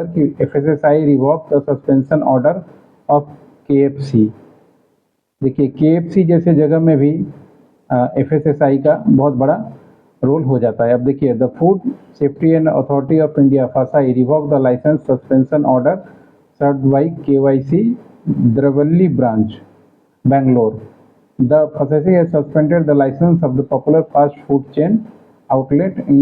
खबर कि FSSI revoke the suspension order of KFC. देखिए केएफसी जैसे जगह में भी एफएसएसआई का बहुत बड़ा रोल हो जाता है। अब देखिए the food safety and authority of India FSSAI revoke the licence suspension order served by KYC Dravalli branch Bangalore. The FSSAI has suspended the license of the popular fast food chain outlet in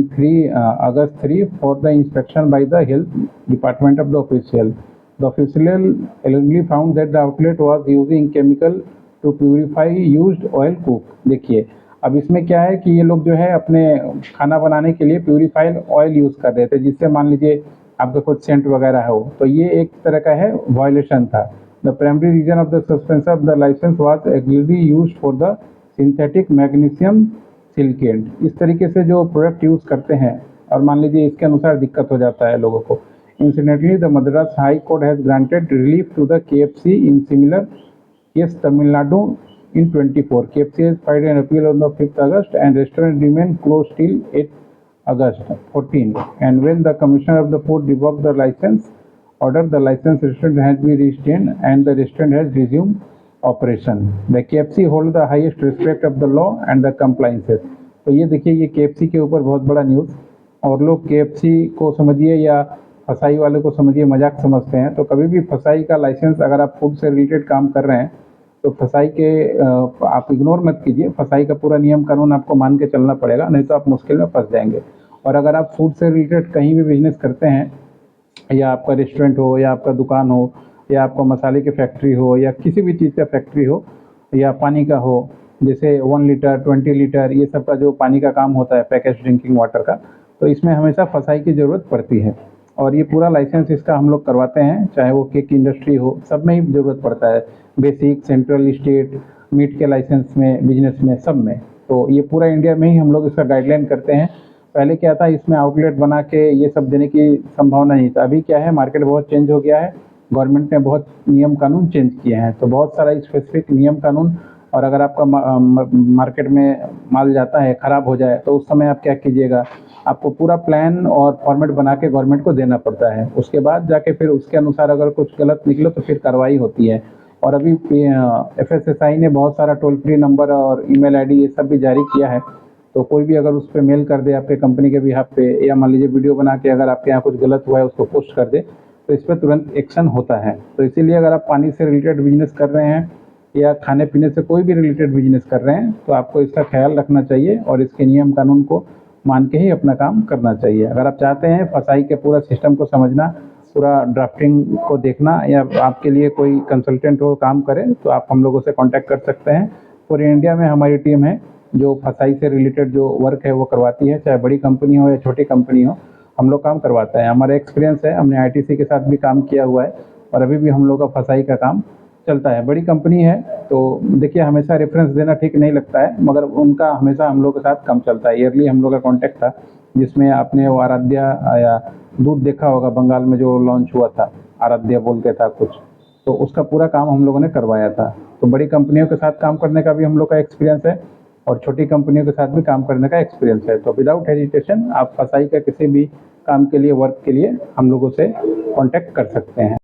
August 3 for the inspection by the health department of the official. The official allegedly found that the outlet was using chemical to purify used oil cook. देखिए अब इसमें क्या है कि ये लोग जो है अपने खाना बनाने के लिए प्यूरिफाइड ऑयल यूज़ कर रहे थे, जिससे मान लीजिए आपका कुछ सेंट वगैरह हो, तो ये एक तरह का है वायलेशन था। The primary reason of the suspension of the license was allegedly used for the synthetic magnesium silicate. इस तरीके से जो प्रोडक्ट यूज़ करते हैं और मान लीजिए इसके अनुसार दिक्कत हो जाता है लोगों को। Incidentally, the Madras High Court has granted relief to the KFC in similar case Tamil Nadu in 24. KFC has filed an appeal on the 5th August and restaurant remained closed till 8 August 14. And when the Commissioner of the Food revoked the license order, the licensed restaurant has been retained and the restaurant has resumed operation. The KFC hold the highest respect of the law and the compliances. तो ये देखिए ये KFC के ऊपर बहुत बड़ा news, और लोग KFC को समझिए या फसाई वाले को समझिए मजाक समझते हैं। तो कभी भी फसाई का लाइसेंस अगर आप फूड से रिलेटेड काम कर रहे हैं तो फसाई के आप इग्नोर मत कीजिए। फसाई का पूरा नियम कानून आपको मान के चलना पड़ेगा, नहीं तो आप मुश्किल में फंस जाएंगे। और अगर आप फूड से रिलेटेड कहीं भी बिजनेस करते हैं, या आपका रेस्टोरेंट हो या आपका दुकान हो या आपका मसाले की फैक्ट्री हो या किसी भी चीज़ का फैक्ट्री हो या पानी का हो, जैसे 1 लीटर 20 लीटर ये सब का जो पानी का काम होता है पैकेज ड्रिंकिंग वाटर का, तो इसमें हमेशा फसाई की ज़रूरत पड़ती है। और ये पूरा लाइसेंस इसका हम लोग करवाते हैं, चाहे वो केक इंडस्ट्री हो, सब में ही ज़रूरत पड़ता है। बेसिक, सेंट्रल, स्टेट, मीट के लाइसेंस में, बिजनेस में, सब में। तो ये पूरा इंडिया में ही हम लोग इसका गाइडलाइन करते हैं। पहले क्या था, इसमें आउटलेट बना के ये सब देने की संभावना नहीं था। अभी क्या है, मार्केट बहुत चेंज हो गया है, गवर्नमेंट ने बहुत नियम कानून चेंज किए हैं, तो बहुत सारा स्पेसिफिक नियम कानून। और अगर आपका मार्केट में माल जाता है, ख़राब हो जाए, तो उस समय आप क्या कीजिएगा, आपको पूरा प्लान और फॉर्मेट बना के गवर्नमेंट को देना पड़ता है। उसके बाद जाके फिर उसके अनुसार अगर कुछ गलत निकले तो फिर कार्रवाई होती है। और अभी एफएसएसआई ने बहुत सारा टोल फ्री नंबर और ईमेल आईडी ये सब भी जारी किया है, तो कोई भी अगर उस पर मेल कर दे आपके कंपनी के बिहाफ पे, या मान लीजिए वीडियो बना के अगर आपके यहाँ कुछ गलत हुआ है उसको पोस्ट कर दे, तो इस पर तुरंत एक्शन होता है। तो इसीलिए अगर आप पानी से रिलेटेड बिजनेस कर रहे हैं या खाने पीने से कोई भी रिलेटेड बिजनेस कर रहे हैं, तो आपको इसका ख्याल रखना चाहिए और इसके नियम कानून को मान के ही अपना काम करना चाहिए। अगर आप चाहते हैं फसाई के पूरा सिस्टम को समझना, पूरा ड्राफ्टिंग को देखना, या आपके लिए कोई कंसल्टेंट हो काम करे, तो आप हम लोगों से कांटेक्ट कर सकते हैं। पूरे इंडिया में हमारी टीम है जो फसाई से रिलेटेड जो वर्क है वो करवाती है, चाहे बड़ी कंपनी हो या छोटी कंपनी हो, हम लोग काम करवाते हैं। हमारा एक्सपीरियंस है, हमने आईटीसी के साथ भी काम किया हुआ है और अभी भी हम लोग का फसाई का काम चलता है। बड़ी कंपनी है तो देखिए हमेशा रेफरेंस देना ठीक नहीं लगता है, मगर उनका हमेशा हम लोग के साथ काम चलता है। ईयरली हम लोग का कॉन्टैक्ट था, जिसमें आपने वो आराध्या या दूध देखा होगा, बंगाल में जो लॉन्च हुआ था, आराध्या बोल के था कुछ, तो उसका पूरा काम हम लोगों ने करवाया था। तो बड़ी कंपनियों के साथ काम करने का भी हम लोग का एक्सपीरियंस है और छोटी कंपनियों के साथ भी काम करने का एक्सपीरियंस है। तो विदाउट हेजिटेशन आप फसाई का किसी भी काम के लिए, वर्क के लिए हम लोगों से कांटेक्ट कर सकते हैं।